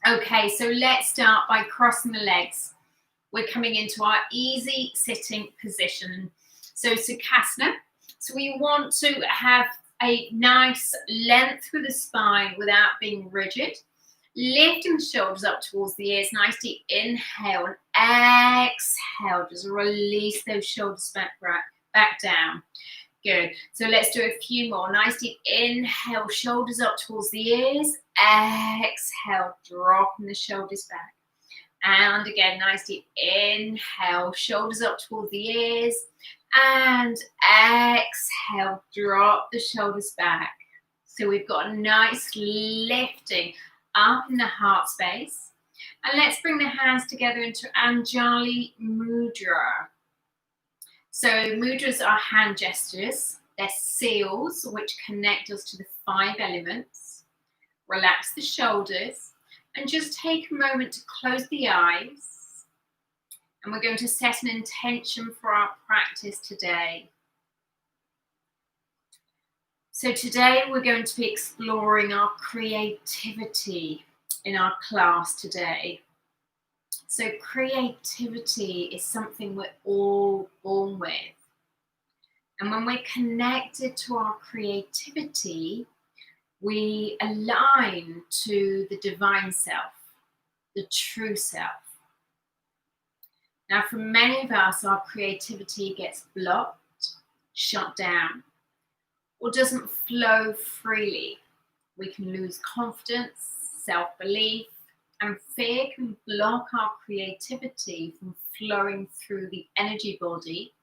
Okay, so let's start by crossing the legs. We're coming into our easy sitting position. So Sukhasana. So we want to have a nice length through the spine without being rigid. Lifting the shoulders up towards the ears. Nice deep inhale and exhale. Just release those shoulders back down. Good. So let's do a few more. Nice deep inhale, shoulders up towards the ears. Exhale, dropping the shoulders back. And again, nice deep inhale, shoulders up towards the ears. And exhale, drop the shoulders back. So we've got a nice lifting up in the heart space. And let's bring the hands together into Anjali Mudra. So mudras are hand gestures. They're seals which connect us to the 5 elements. Relax the shoulders and just take a moment to close the eyes. And we're going to set an intention for our practice today. So today we're going to be exploring our creativity in our class today. So creativity is something we're all born with. And when we're connected to our creativity, we align to the divine self, the true self. Now, for many of us, our creativity gets blocked, shut down, or doesn't flow freely. We can lose confidence, self-belief, and fear can block our creativity from flowing through the energy body,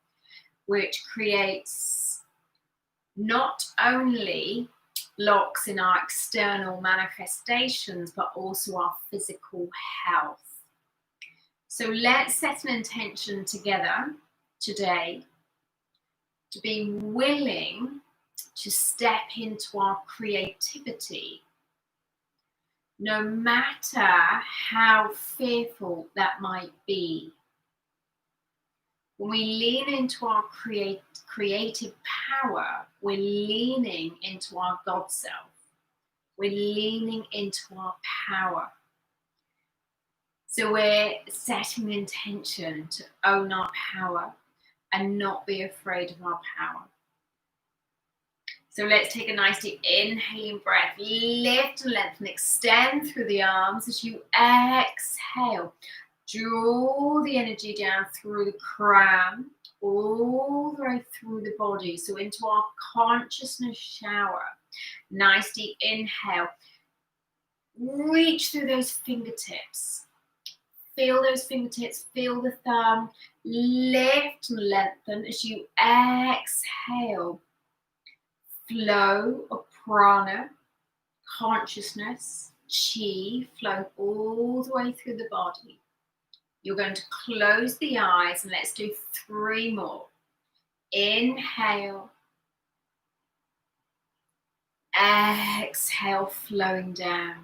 which creates not only blocks in our external manifestations, but also our physical health. So let's set an intention together today to be willing to step into our creativity, no matter how fearful that might be. When we lean into our creative power, we're leaning into our God self. We're leaning into our power. So we're setting the intention to own our power and not be afraid of our power. So let's take a nice deep inhaling breath. Lift and lengthen, extend through the arms as you exhale. Draw the energy down through the crown, all the way through the body. So into our consciousness shower. Nice deep inhale. Reach through those fingertips. Feel those fingertips, feel the thumb. Lift and lengthen as you exhale. Flow of prana, consciousness, chi, flowing all the way through the body. You're going to close the eyes and let's do 3 more. Inhale. Exhale, flowing down.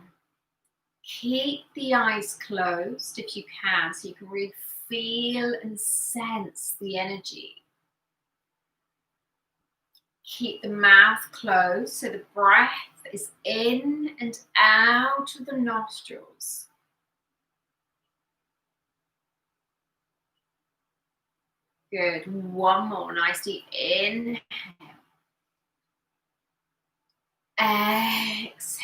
Keep the eyes closed if you can, so you can really feel and sense the energy. Keep the mouth closed so the breath is in and out of the nostrils. Good. 1 more. Nice deep inhale. Exhale.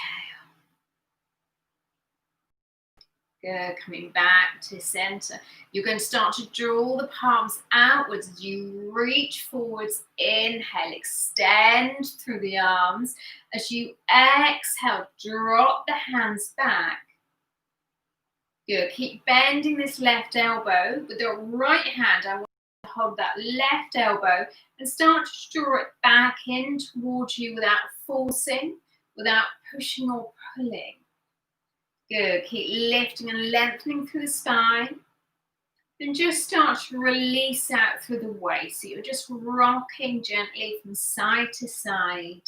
Good. Coming back to center. You're going to start to draw the palms outwards as you reach forwards. Inhale. Extend through the arms. As you exhale, drop the hands back. Good. Keep bending this left elbow. With the right hand, I want to hold that left elbow and start to draw it back in towards you without forcing, without pushing or pulling. Good. Keep lifting and lengthening through the spine. Then just start to release out through the waist. So you're just rocking gently from side to side.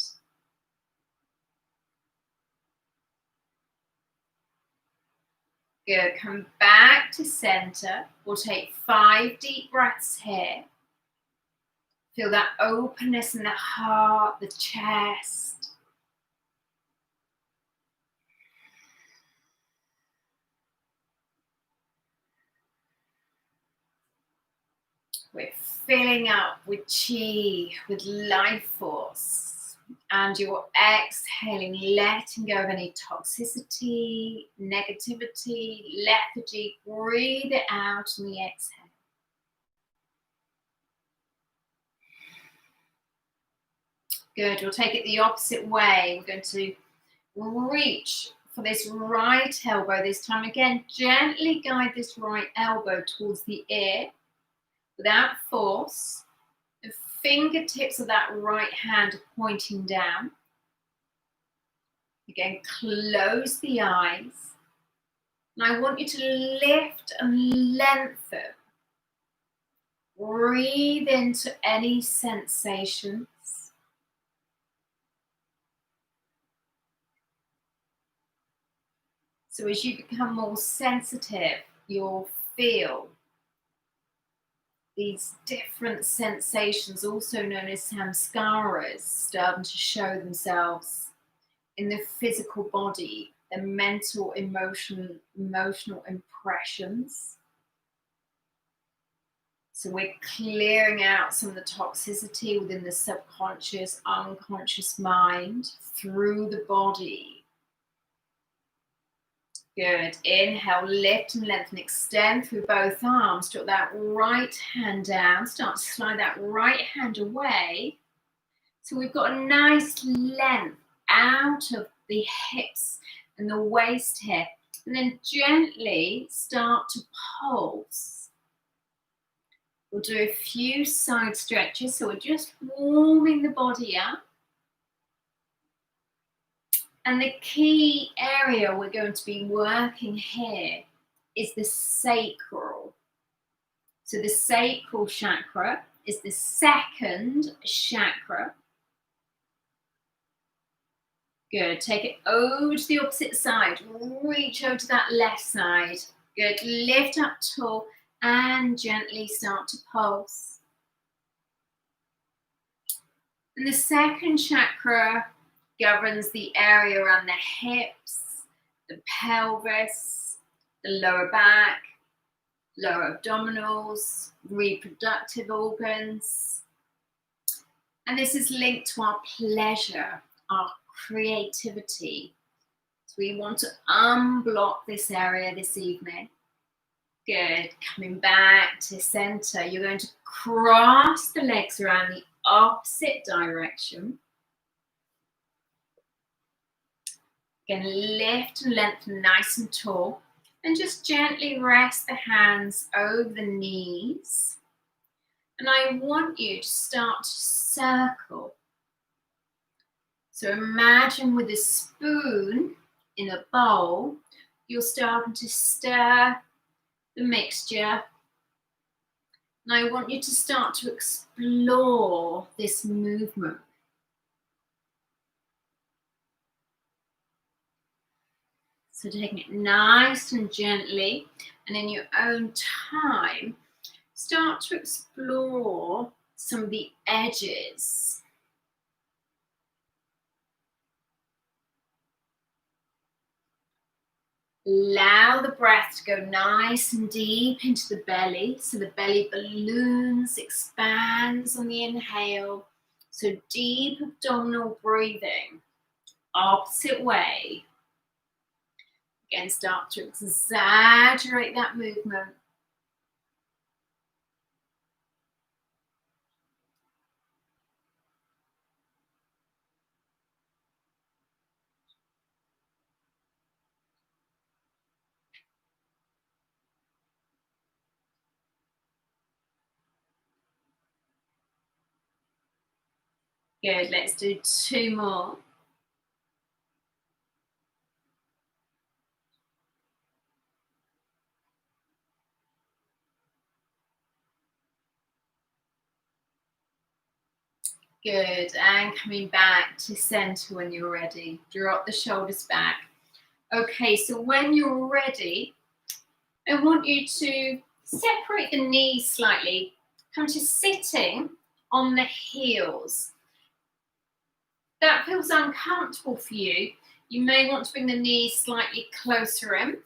Good. Come back to center. We'll take 5 deep breaths here. Feel that openness in the heart, the chest. We're filling up with chi, with life force. And you're exhaling, letting go of any toxicity, negativity, lethargy. Breathe it out on the exhale. Good. We'll take it the opposite way. We're going to reach for this right elbow this time. Again, gently guide this right elbow towards the ear without force. The fingertips of that right hand are pointing down. Again, close the eyes. And I want you to lift and lengthen. Breathe into any sensations. So as you become more sensitive, you'll feel these different sensations, also known as samskaras, starting to show themselves in the physical body, the mental, emotional impressions. So we're clearing out some of the toxicity within the subconscious, unconscious mind through the body. Good. Inhale, lift and lengthen, extend through both arms. Drop that right hand down. Start to slide that right hand away. So we've got a nice length out of the hips and the waist here. And then gently start to pulse. We'll do a few side stretches. So we're just warming the body up. And the key area we're going to be working here is the sacral. So the sacral chakra is the second chakra. Good. Take it over to the opposite side. Reach over to that left side. Good. Lift up tall and gently start to pulse. And the second chakra governs the area around the hips, the pelvis, the lower back, lower abdominals, reproductive organs. And this is linked to our pleasure, our creativity. So we want to unblock this area this evening. Good. Coming back to center. You're going to cross the legs around the opposite direction. Again, lift and lengthen nice and tall. And just gently rest the hands over the knees. And I want you to start to circle. So imagine with a spoon in a bowl, you're starting to stir the mixture. And I want you to start to explore this movement. So taking it nice and gently, and in your own time, start to explore some of the edges. Allow the breath to go nice and deep into the belly. So the belly balloons, expands on the inhale. So deep abdominal breathing. Opposite way. Again, start to exaggerate that movement. Good, let's do 2 more. Good, and coming back to center when you're ready. Drop the shoulders back. Okay, so when you're ready, I want you to separate the knees slightly. Come to sitting on the heels. If that feels uncomfortable for you, you may want to bring the knees slightly closer in.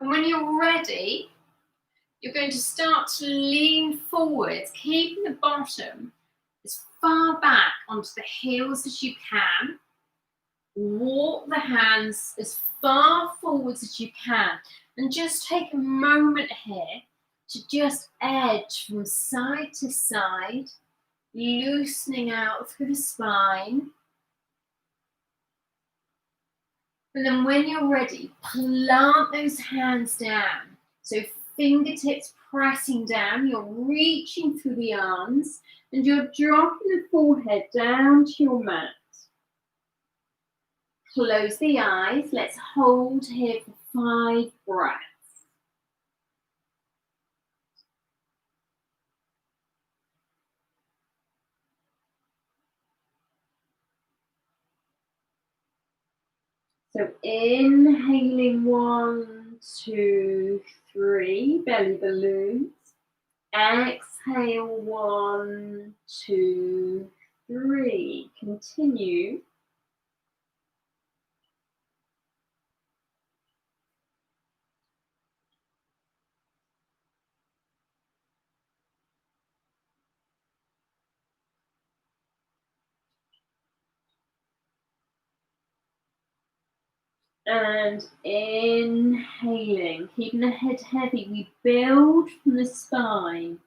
And when you're ready, you're going to start to lean forwards, keeping the bottom as far back onto the heels as you can. Walk the hands as far forwards as you can. And just take a moment here to just edge from side to side, loosening out through the spine. And then when you're ready, plant those hands down. So fingertips pressing down, you're reaching through the arms, and you're dropping the forehead down to your mat. Close the eyes. Let's hold here for 5 breaths. So inhaling 1, 2, 3, belly balloons. Exhale 1, 2, 3. Continue. And inhaling, keeping the head heavy, we build from the spine.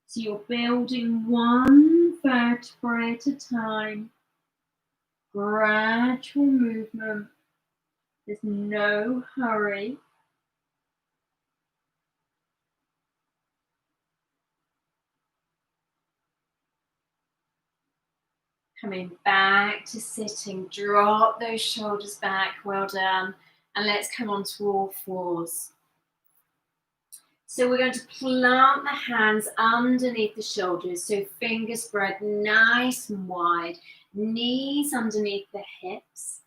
So you're building 1 vertebra at a time, gradual movement, there's no hurry. Coming back to sitting, drop those shoulders back, well done. And let's come on to all fours. So we're going to plant the hands underneath the shoulders, so fingers spread nice and wide, knees underneath the hips.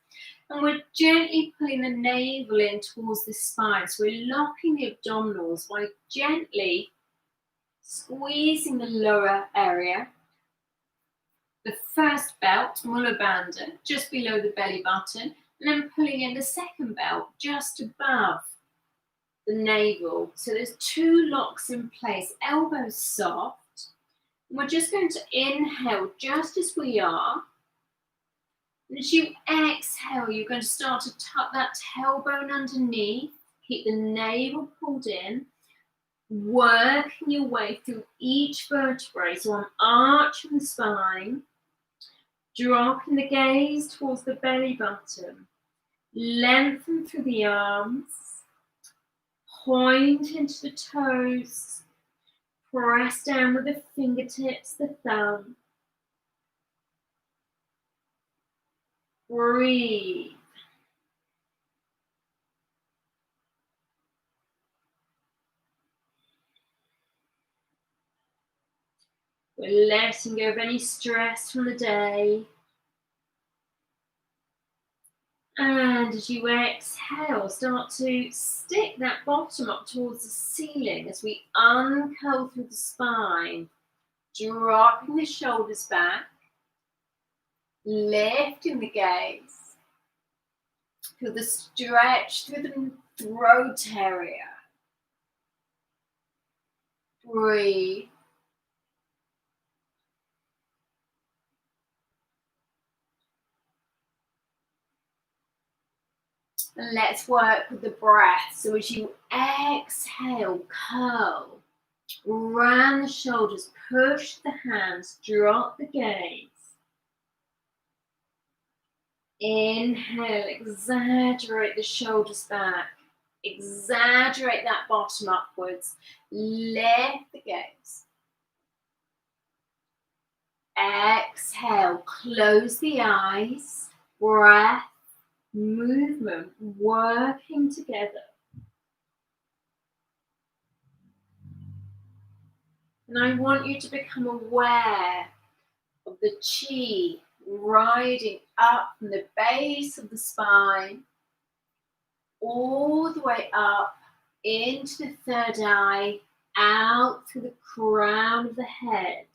And we're gently pulling the navel in towards the spine. So we're locking the abdominals by gently squeezing the lower area. The first belt, Mula Bandha, just below the belly button, and then pulling in the second belt just above the navel. So there's 2 locks in place, elbows soft. And we're just going to inhale just as we are. And as you exhale, you're going to start to tuck that tailbone underneath, keep the navel pulled in, working your way through each vertebrae. So I'm arching the spine, dropping the gaze towards the belly button, lengthen through the arms, point into the toes, press down with the fingertips, the thumb. Breathe. We're letting go of any stress from the day. And as you exhale, start to stick that bottom up towards the ceiling as we uncurl through the spine, dropping the shoulders back, lifting the gaze. Feel the stretch through the throat area. Breathe. And let's work with the breath. So as you exhale, curl, round the shoulders, push the hands, drop the gaze. Inhale, exaggerate the shoulders back. Exaggerate that bottom upwards. Lift the gaze. Exhale, close the eyes. Breath, movement, working together. And I want you to become aware of the chi riding up from the base of the spine, all the way up into the third eye, out through the crown of the head.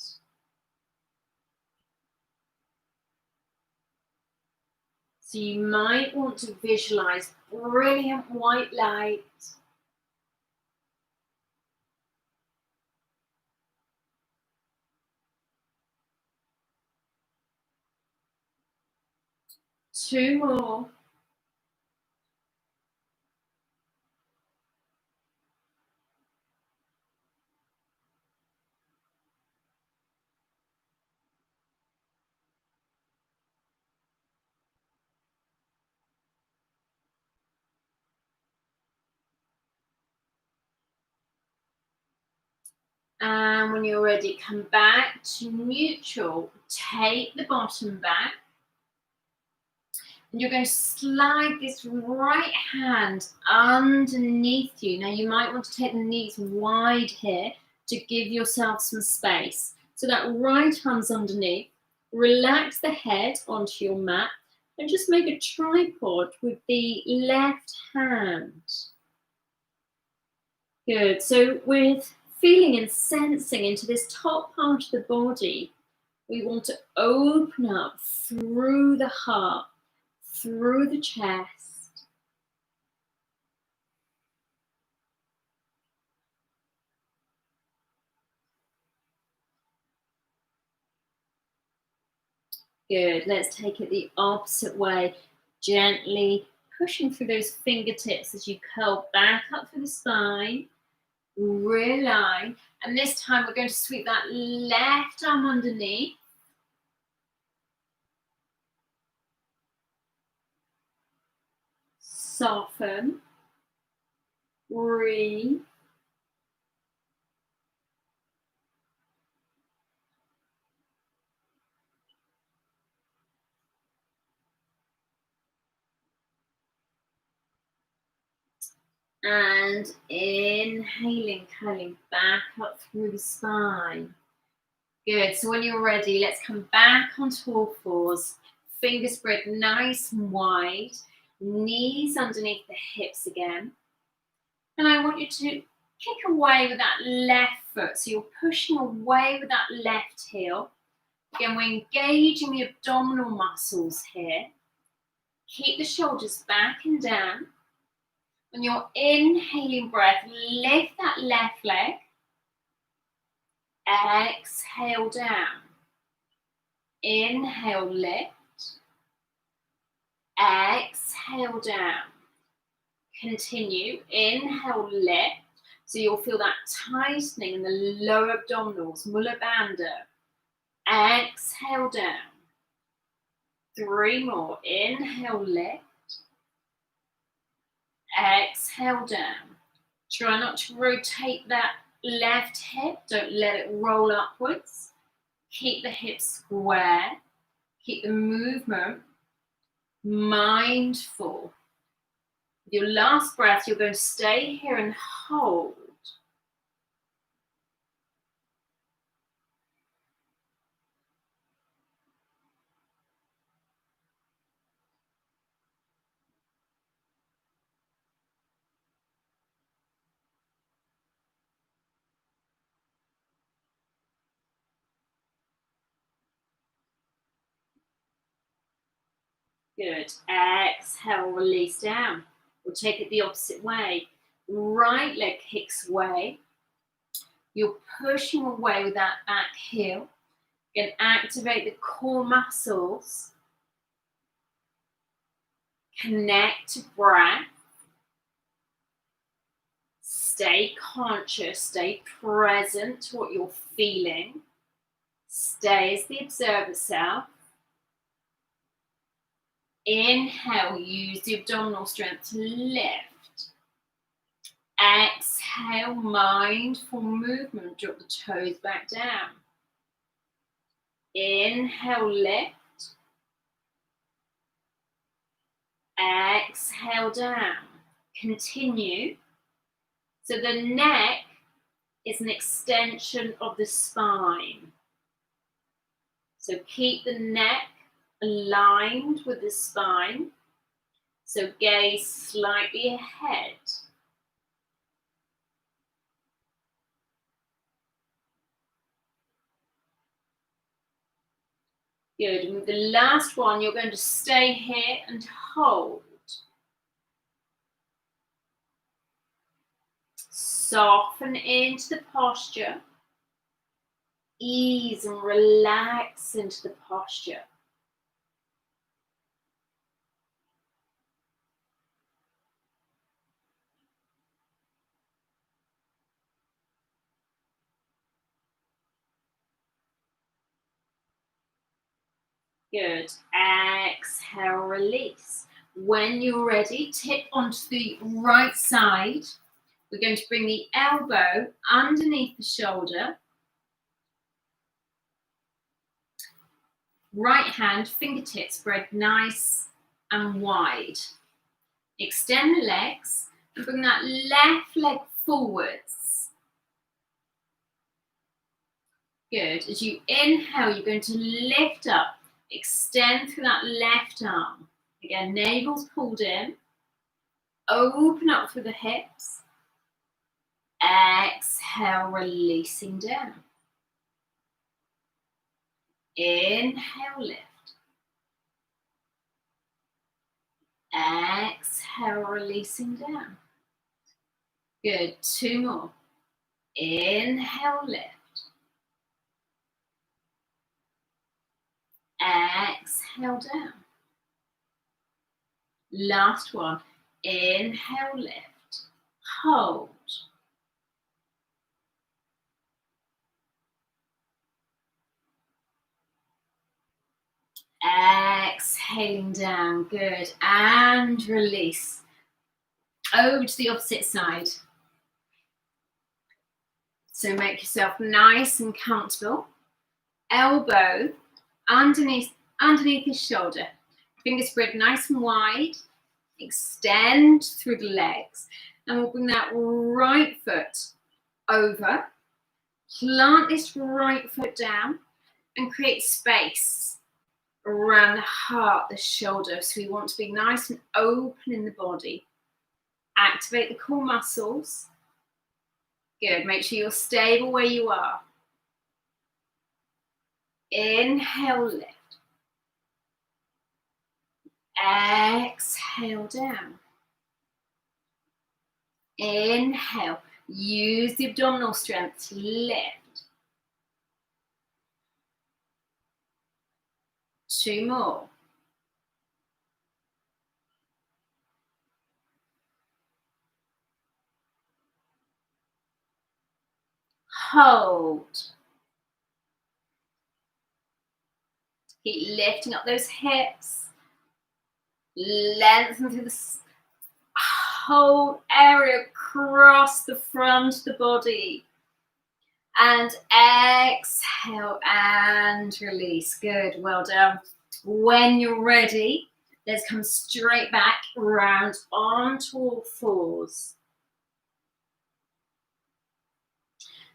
So you might want to visualize brilliant white light. Two more. And when you're ready, come back to neutral. Take the bottom back. And you're going to slide this right hand underneath you. Now you might want to take the knees wide here to give yourself some space. So that right hand's underneath. Relax the head onto your mat and just make a tripod with the left hand. Good. So with feeling and sensing into this top part of the body, we want to open up through the heart, through the chest. Good. Let's take it the opposite way. Gently pushing through those fingertips as you curl back up through the spine. Realign. And this time we're going to sweep that left arm underneath. Soften. Breathe. And inhaling, curling back up through the spine. Good. So when you're ready, let's come back onto all fours. Fingers spread nice and wide. Knees underneath the hips again. And I want you to kick away with that left foot. So you're pushing away with that left heel. Again, we're engaging the abdominal muscles here. Keep the shoulders back and down. When you're inhaling breath, lift that left leg. Exhale down. Inhale, lift. Exhale down. Continue. Inhale, lift. So you'll feel that tightening in the lower abdominals, Mula Bandha. Exhale down. 3 more. Inhale, lift. Exhale down. Try not to rotate that left hip. Don't let it roll upwards. Keep the hips square. Keep the movement mindful. With your last breath, you're going to stay here and hold. Good. Exhale, release down. We'll take it the opposite way. Right leg kicks away. You're pushing away with that back heel. You can activate the core muscles. Connect to breath. Stay conscious, stay present to what you're feeling. Stay as the observer self. Inhale, use the abdominal strength to lift. Exhale, mindful movement, drop the toes back down. Inhale, lift. Exhale down. Continue. So the neck is an extension of the spine. So keep the neck aligned with the spine. So gaze slightly ahead. Good. And with the last one, you're going to stay here and hold. Soften into the posture. Ease and relax into the posture. Good. Exhale, release. When you're ready, tip onto the right side. We're going to bring the elbow underneath the shoulder. Right hand, fingertips spread nice and wide. Extend the legs and bring that left leg forwards. Good. As you inhale, you're going to lift up, extend through that left arm. Again, navel's pulled in. Open up through the hips. Exhale, releasing down. Inhale, lift. Exhale, releasing down. Good. 2 more. Inhale, lift. Exhale, down. Last one. Inhale, lift. Hold. Exhaling down. Good. And release. Over to the opposite side. So make yourself nice and comfortable. Elbow underneath your shoulder. Fingers spread nice and wide. Extend through the legs. And we'll bring that right foot over. Plant this right foot down and create space around the heart, the shoulder. So we want to be nice and open in the body. Activate the core muscles. Good. Make sure you're stable where you are. Inhale, lift. Exhale, down. Inhale. Use the abdominal strength to lift. 2 more. Hold. Keep lifting up those hips. Lengthen through the whole area across the front of the body. And exhale and release. Good, well done. When you're ready, let's come straight back round onto all fours.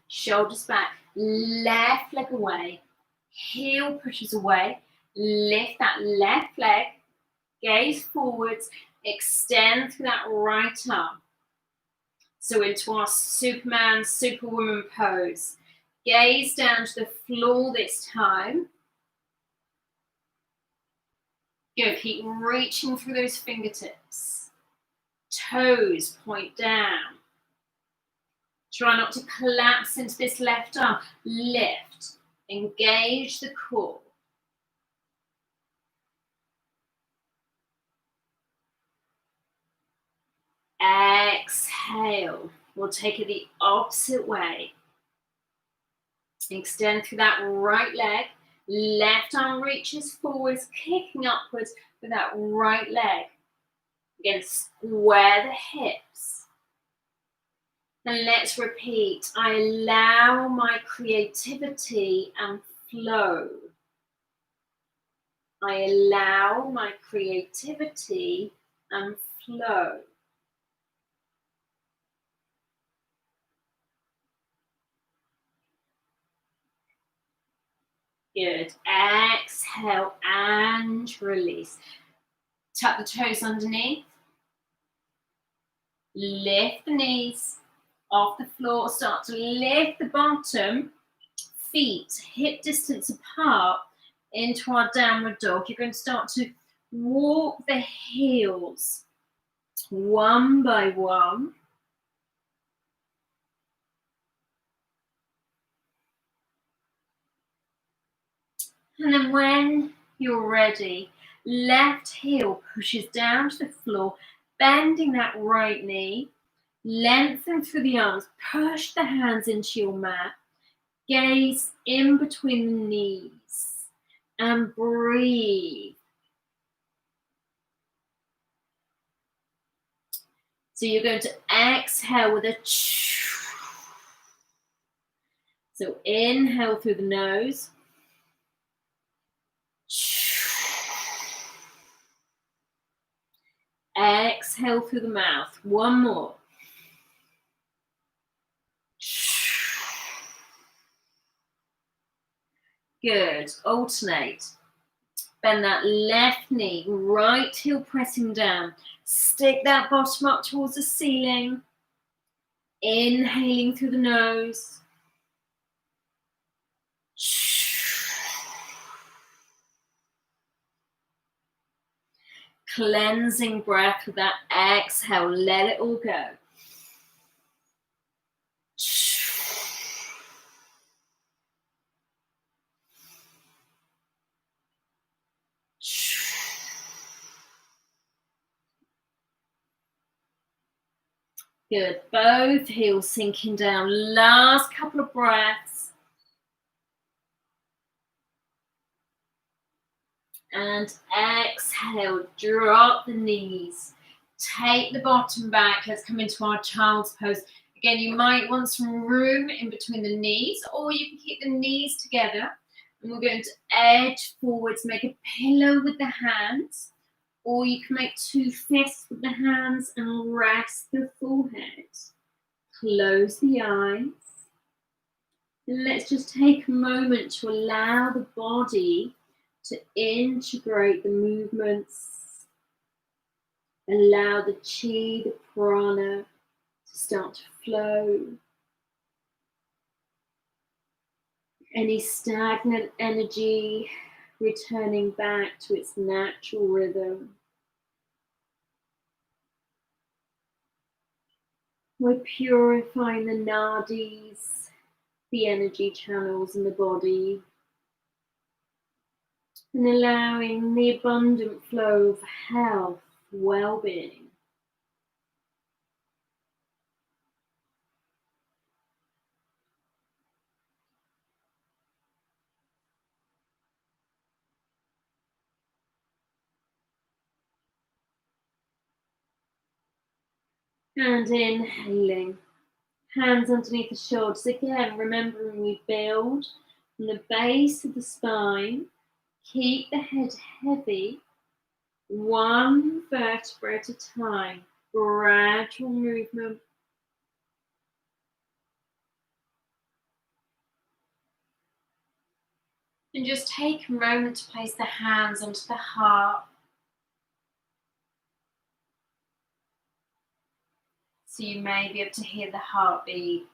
Shoulders back, left leg away, heel pushes away, lift that left leg, gaze forwards, extend through that right arm. So into our Superman, Superwoman pose. Gaze down to the floor this time. Good, keep reaching through those fingertips. Toes point down. Try not to collapse into this left arm. Lift, engage the core. Exhale. We'll take it the opposite way. Extend through that right leg. Left arm reaches forwards, kicking upwards with that right leg. Again, square the hips. And let's repeat. I allow my creativity and flow. I allow my creativity and flow. Good. Exhale and release. Tuck the toes underneath. Lift the knees off the floor. Start to lift the bottom. Feet hip distance apart. into our downward dog. You're going to start to walk the heels one by one. And then when you're ready, left heel pushes down to the floor, bending that right knee, lengthen through the arms, push the hands into your mat, gaze in between the knees, and breathe. So you're going to exhale with a so inhale through the nose. Exhale through the mouth. One more. Good. Alternate. Bend that left knee, right heel pressing down. Stick that bottom up towards the ceiling. Inhaling through the nose. Cleansing breath with that exhale. Let it all go. Good. Both heels sinking down. Last couple of breaths. And exhale. Drop the knees. Take the bottom back. Let's come into our child's pose. Again, you might want some room in between the knees, or you can keep the knees together. And we're going to edge forwards, make a pillow with the hands, or you can make two fists with the hands and rest the forehead. Close the eyes. And let's just take a moment to allow the body to integrate the movements. Allow the chi, the prana, to start to flow. Any stagnant energy returning back to its natural rhythm. We're purifying the nadis, the energy channels in the body, and allowing the abundant flow of health, well-being. And inhaling, hands underneath the shoulders. Again, remembering we build from the base of the spine. Keep the head heavy, one vertebra at a time. Gradual movement. And just take a moment to place the hands onto the heart. So you may be able to hear the heartbeat.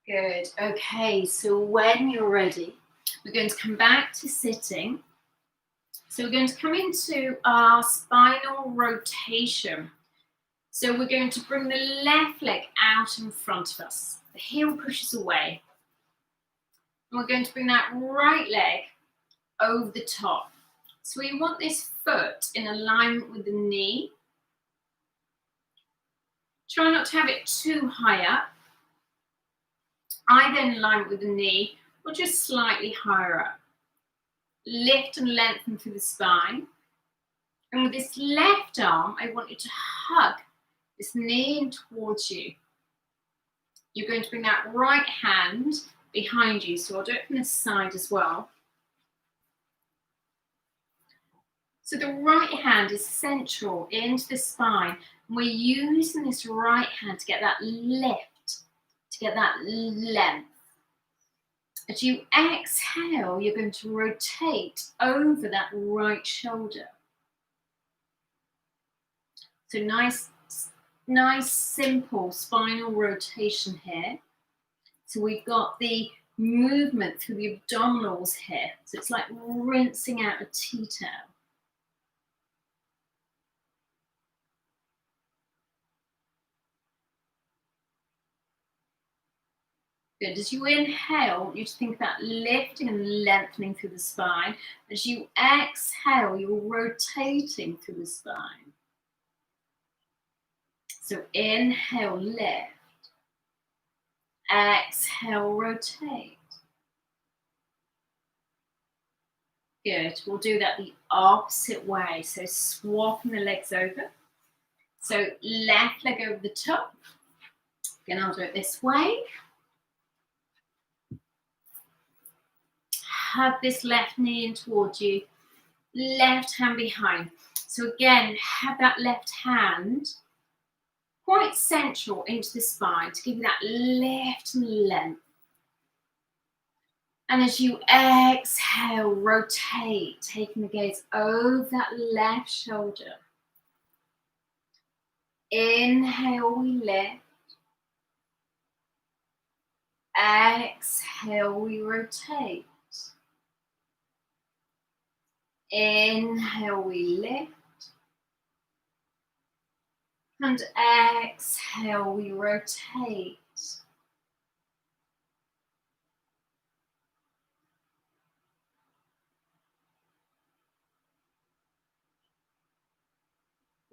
Good. Okay, so when you're ready, we're going to come back to sitting. So we're going to come into our spinal rotation. So we're going to bring the left leg out in front of us. The heel pushes away. And we're going to bring that right leg over the top. So we want this foot in alignment with the knee. Try not to have it too high up. Either in alignment with the knee or just slightly higher up. Lift and lengthen through the spine. And with this left arm, I want you to hug this knee in towards you. You're going to bring that right hand behind you. So I'll do it from this side as well. So the right hand is central into the spine. And we're using this right hand to get that lift, to get that length. As you exhale, you're going to rotate over that right shoulder. So nice, simple spinal rotation here. So we've got the movement through the abdominals here. So it's like rinsing out a tea towel. Good. As you inhale, you just think about lifting and lengthening through the spine. As you exhale, you're rotating through the spine. So inhale, lift. Exhale, rotate. Good. We'll do that the opposite way. So swapping the legs over. So left leg over the top. Again, I'll do it this way. Hug this left knee in towards you. Left hand behind. So again, have that left hand quite central into the spine to give you that lift and length. And as you exhale, rotate, taking the gaze over that left shoulder. Inhale, we lift. Exhale, we rotate. Inhale, we lift. And exhale, we rotate.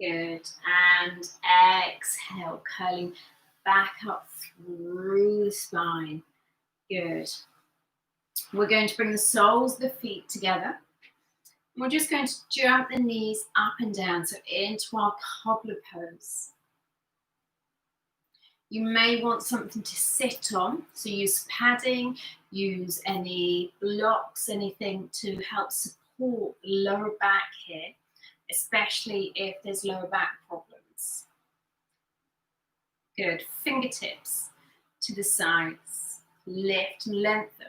Good. And exhale, curling back up through the spine. Good. We're going to bring the soles of the feet together. We're just going to jump the knees up and down, so into our cobbler pose. You may want something to sit on, so use padding, use any blocks, anything to help support the lower back here, especially if there's lower back problems. Good. Fingertips to the sides. Lift and lengthen.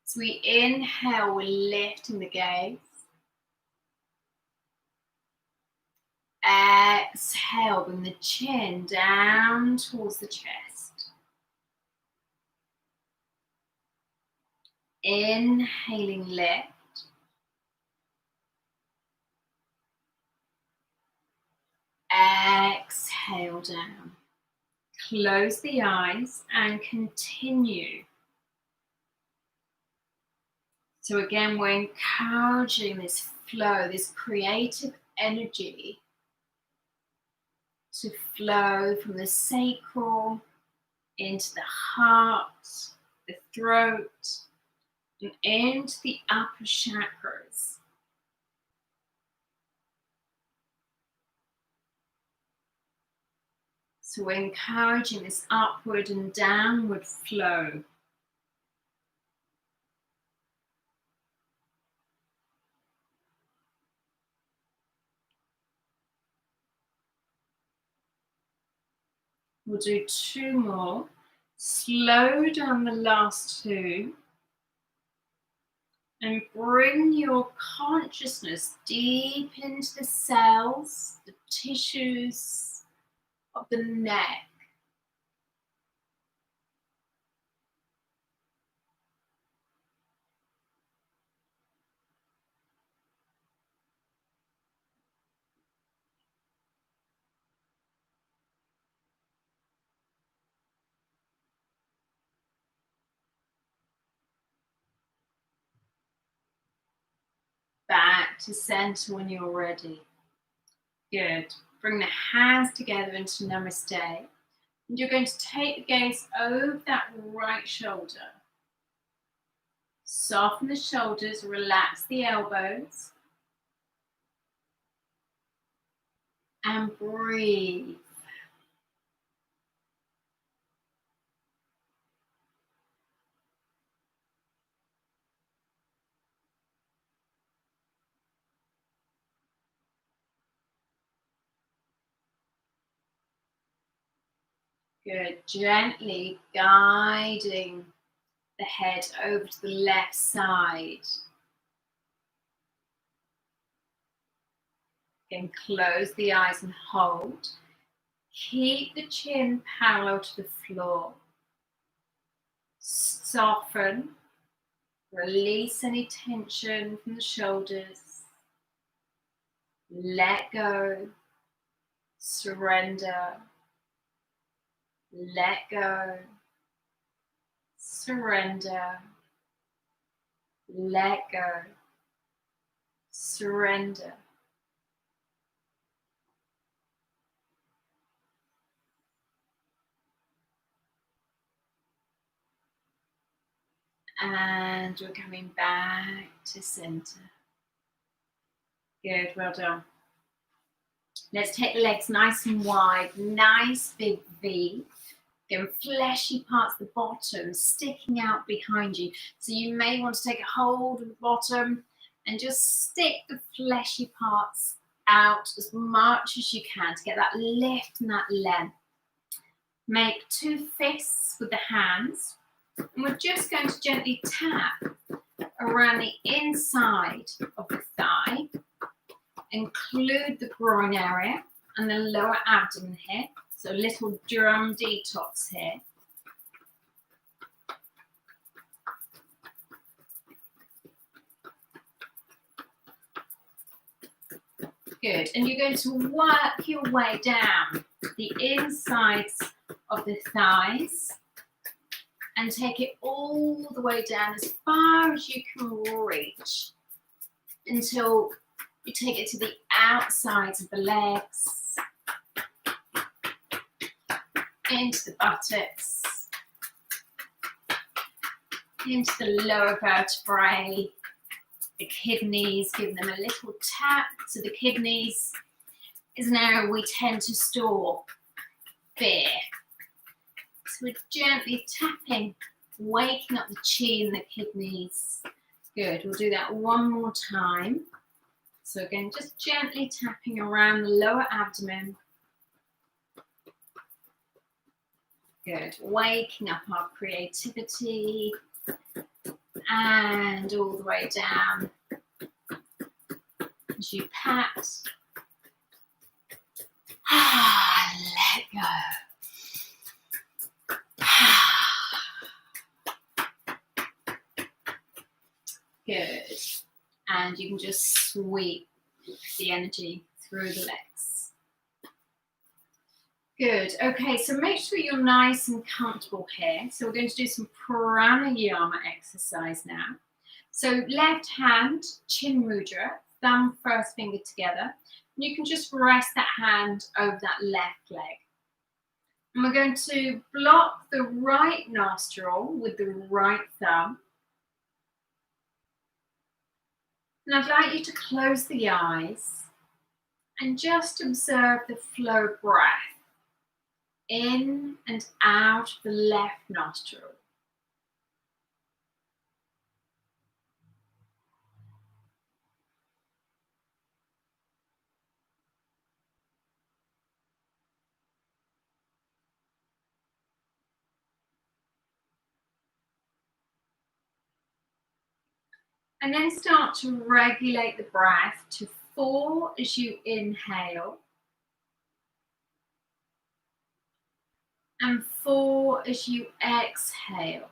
So we inhale, we're lifting the gaze. Exhale, bring the chin down towards the chest. Inhaling, lift. Exhale down. Close the eyes and continue. So again, we're encouraging this flow, this creative energy to flow from the sacral into the heart, the throat, and into the upper chakras. So we're encouraging this upward and downward flow. We'll do 2 more. Slow down the last 2. And bring your consciousness deep into the cells, the tissues of the neck. Back to center when you're ready. Good. Bring the hands together into Namaste. And you're going to take the gaze over that right shoulder. Soften the shoulders, relax the elbows. And breathe. Good. Gently guiding the head over to the left side. Again, close the eyes and hold. Keep the chin parallel to the floor. Soften. Release any tension from the shoulders. Let go. Surrender. Let go. Surrender. Let go. Surrender. And we're coming back to center. Good, well done. Let's take the legs nice and wide, nice big V. Again, fleshy parts at the bottom sticking out behind you. So you may want to take a hold of the bottom and just stick the fleshy parts out as much as you can to get that lift and that length. Make 2 fists with the hands. And we're just going to gently tap around the inside of the thigh. Include the groin area and the lower abdomen here. So little drum detox here. Good. And you're going to work your way down the insides of the thighs and take it all the way down as far as you can reach until you take it to the outsides of the legs, into the buttocks, into the lower vertebrae, the kidneys, giving them a little tap. So the kidneys is an area we tend to store fear. So we're gently tapping, waking up the chi and the kidneys. Good, we'll do that one more time. So again, just gently tapping around the lower abdomen. Good, waking up our creativity and all the way down as you pat. Let go. Good. And you can just sweep the energy through the legs. Good. Okay, so make sure you're nice and comfortable here. So we're going to do some pranayama exercise now. So left hand, chin mudra, thumb first finger together. And you can just rest that hand over that left leg. And we're going to block the right nostril with the right thumb. And I'd like you to close the eyes and just observe the flow of breath in and out of the left nostril. And then start to regulate the breath to 4 as you inhale and 4 as you exhale.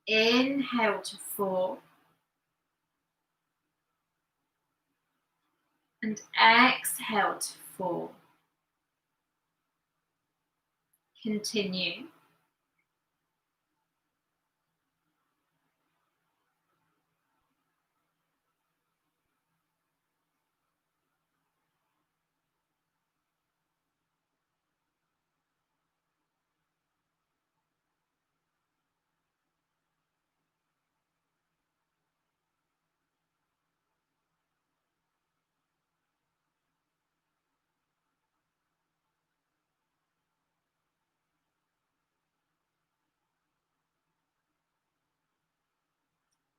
Inhale to 4 and exhale to 4. Continue.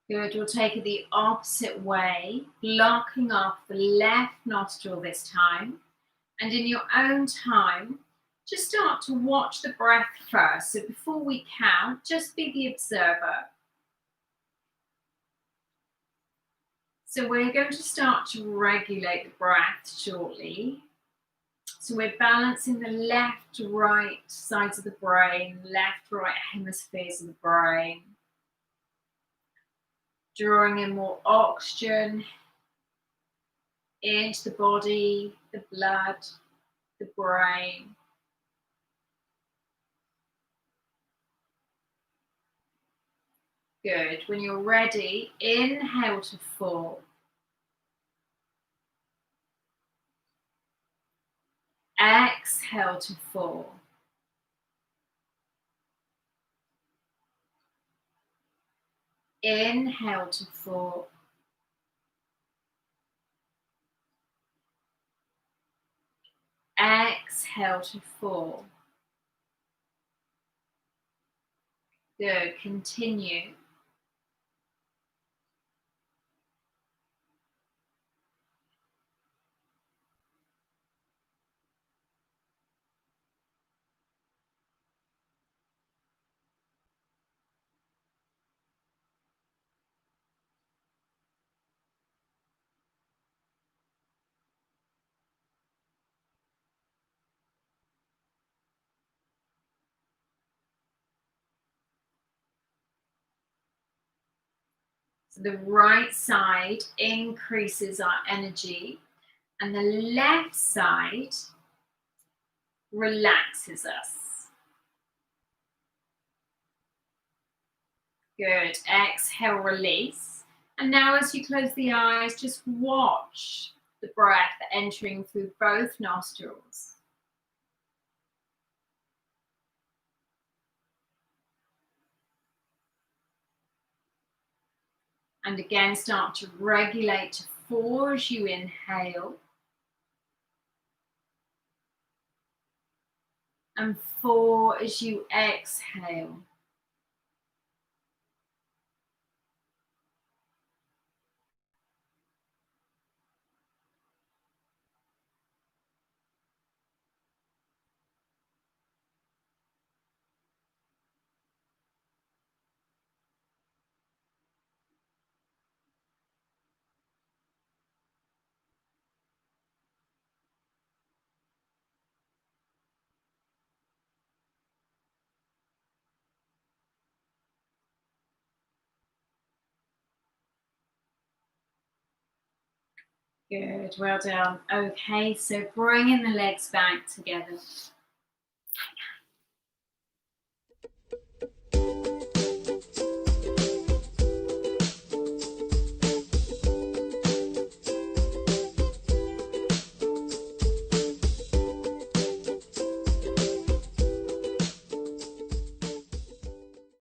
Good, we'll take it the opposite way, blocking off the left nostril this time. And in your own time, just start to watch the breath first. So before we count, just be the observer. So we're going to start to regulate the breath shortly. So we're balancing the left, right sides of the brain, left, right hemispheres of the brain. Drawing in more oxygen into the body, the blood, the brain. Good. When you're ready, inhale to 4. Exhale to 4. Inhale to 4. Exhale to 4. Good. Continue. So the right side increases our energy, and the left side relaxes us. Good. Exhale, release. And now as you close the eyes, just watch the breath entering through both nostrils. And again, start to regulate to 4 as you inhale. And 4 as you exhale. Good, well done. Okay, so bringing the legs back together.